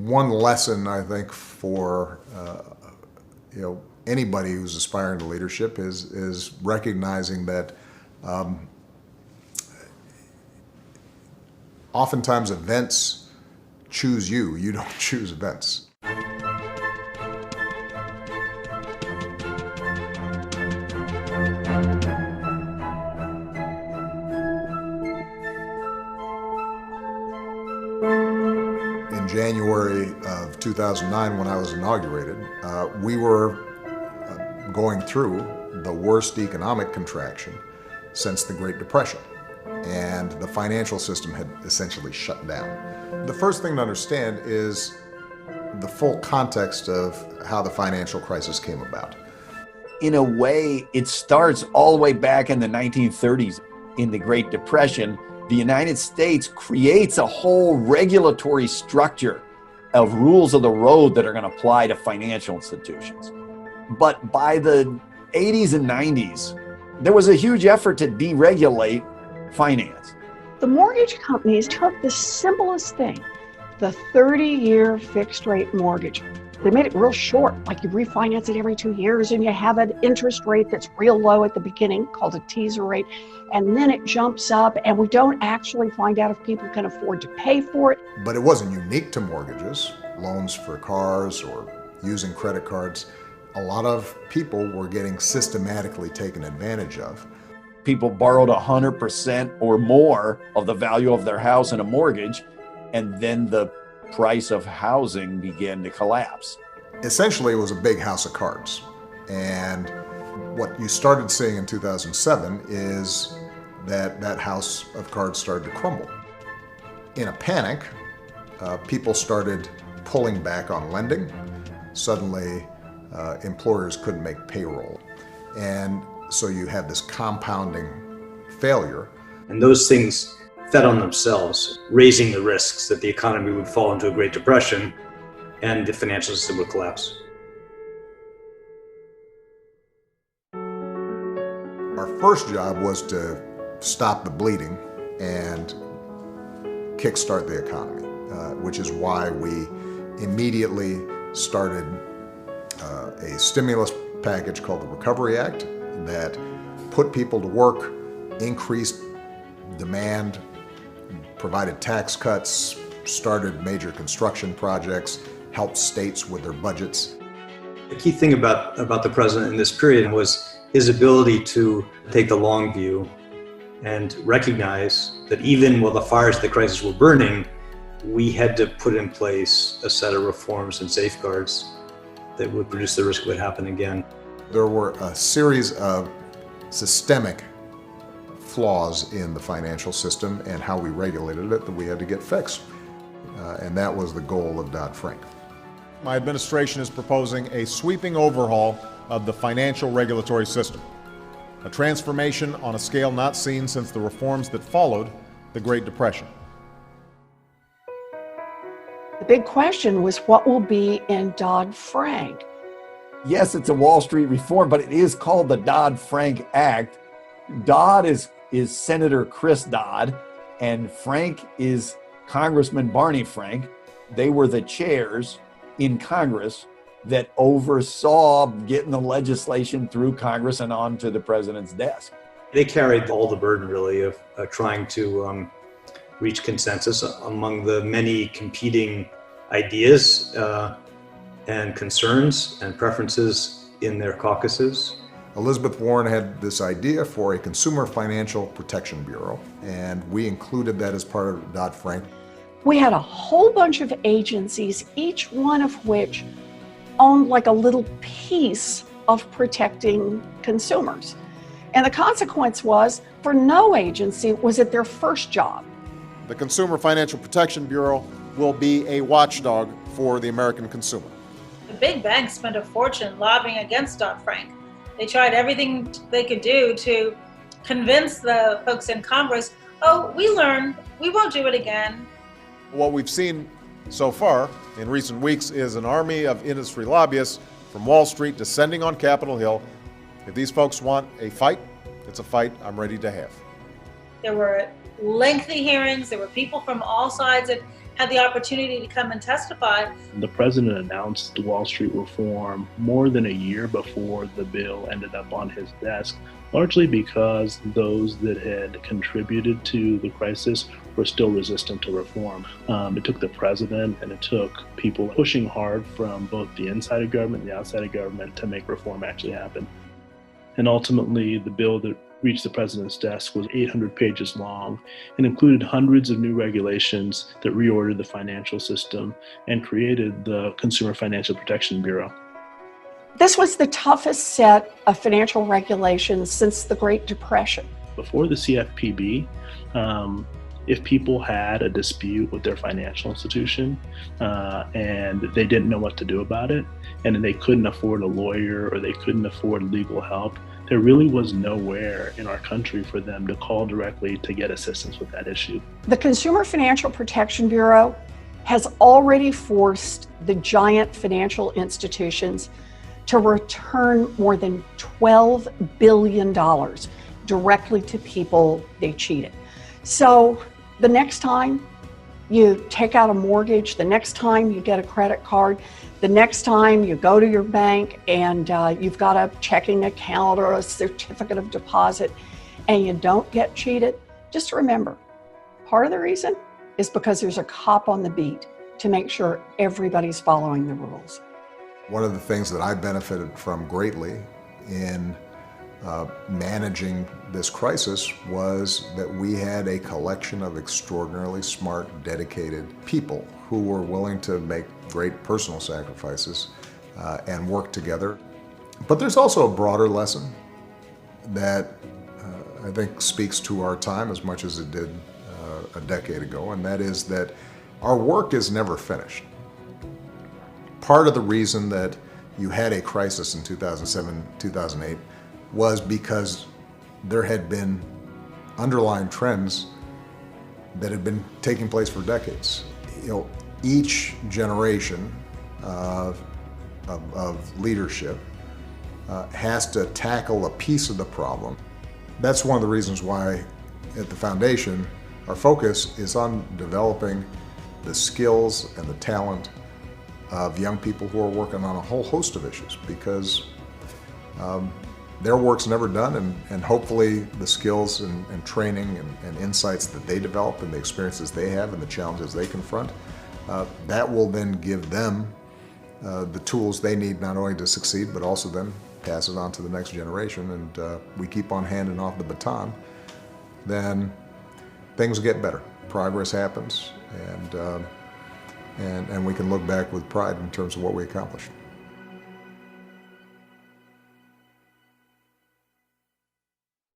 one lesson, I think, for anybody who's aspiring to leadership is recognizing that oftentimes events choose you. You don't choose events. In January of 2009, when I was inaugurated, we were going through the worst economic contraction since the Great Depression, and the financial system had essentially shut down. The first thing to understand is the full context of how the financial crisis came about. In a way, it starts all the way back in the 1930s. In the Great Depression, the United States creates a whole regulatory structure of rules of the road that are going to apply to financial institutions. But by the 80s and 90s, there was a huge effort to deregulate finance. The mortgage companies took the simplest thing, the 30-year fixed rate mortgage. They made it real short, like you refinance it every 2 years and you have an interest rate that's real low at the beginning called a teaser rate, and then it jumps up and we don't actually find out if people can afford to pay for it. But it wasn't unique to mortgages, loans for cars or using credit cards. A lot of people were getting systematically taken advantage of. People borrowed 100% or more of the value of their house in a mortgage, and then the price of housing began to collapse. Essentially, it was a big house of cards. And what you started seeing in 2007 is that that house of cards started to crumble. In a panic, people started pulling back on lending. Suddenly, employers couldn't make payroll. And so you had this compounding failure. And those things fed on themselves, raising the risks that the economy would fall into a Great Depression and the financial system would collapse. Our first job was to stop the bleeding and kickstart the economy, which is why we immediately started a stimulus package called the Recovery Act that put people to work, increased demand, provided tax cuts, started major construction projects, helped states with their budgets. The key thing about the president in this period was his ability to take the long view and recognize that even while the fires of the crisis were burning, we had to put in place a set of reforms and safeguards that would reduce the risk it would happen again. There were a series of systemic flaws in the financial system and how we regulated it that we had to get fixed. And that was the goal of Dodd-Frank. My administration is proposing a sweeping overhaul of the financial regulatory system, a transformation on a scale not seen since the reforms that followed the Great Depression. The big question was what will be in Dodd-Frank? Yes, it's a Wall Street reform, but it is called the Dodd-Frank Act. Dodd is Senator Chris Dodd, and Frank is Congressman Barney Frank. They were the chairs in Congress that oversaw getting the legislation through Congress and onto the president's desk. They carried all the burden, really, of trying to reach consensus among the many competing ideas and concerns and preferences in their caucuses. Elizabeth Warren had this idea for a Consumer Financial Protection Bureau, and we included that as part of Dodd-Frank. We had a whole bunch of agencies, each one of which owned like a little piece of protecting consumers. And the consequence was, for no agency was it their first job. The Consumer Financial Protection Bureau will be a watchdog for the American consumer. The big banks spent a fortune lobbying against Dodd-Frank. They tried everything they could do to convince the folks in Congress, oh, we learned, we won't do it again. What we've seen so far in recent weeks is an army of industry lobbyists from Wall Street descending on Capitol Hill. If these folks want a fight, it's a fight I'm ready to have. There were lengthy hearings. There were people from all sides had the opportunity to come and testify. The president announced Wall Street reform more than a year before the bill ended up on his desk, largely because those that had contributed to the crisis were still resistant to reform. It took the president and it took people pushing hard from both the inside of government and the outside of government to make reform actually happen. And ultimately, the bill that reached the president's desk was 800 pages long and included hundreds of new regulations that reordered the financial system and created the Consumer Financial Protection Bureau. This was the toughest set of financial regulations since the Great Depression. Before the CFPB, if people had a dispute with their financial institution and they didn't know what to do about it, and they couldn't afford a lawyer or they couldn't afford legal help, there really was nowhere in our country for them to call directly to get assistance with that issue. The Consumer Financial Protection Bureau has already forced the giant financial institutions to return more than $12 billion directly to people they cheated. So the next time you take out a mortgage, the next time you get a credit card, the next time you go to your bank and you've got a checking account or a certificate of deposit and you don't get cheated, just remember, part of the reason is because there's a cop on the beat to make sure everybody's following the rules. One of the things that I benefited from greatly in managing this crisis was that we had a collection of extraordinarily smart, dedicated people who were willing to make great personal sacrifices and work together. But there's also a broader lesson that I think speaks to our time as much as it did a decade ago, and that is that our work is never finished. Part of the reason that you had a crisis in 2007, 2008 was because there had been underlying trends that had been taking place for decades. Each generation of leadership has to tackle a piece of the problem. That's one of the reasons why at the foundation our focus is on developing the skills and the talent of young people who are working on a whole host of issues, because their work's never done, and hopefully the skills and training and insights that they develop and the experiences they have and the challenges they confront, that will then give them the tools they need not only to succeed, but also then pass it on to the next generation, and we keep on handing off the baton, then things get better. Progress happens, and we can look back with pride in terms of what we accomplished.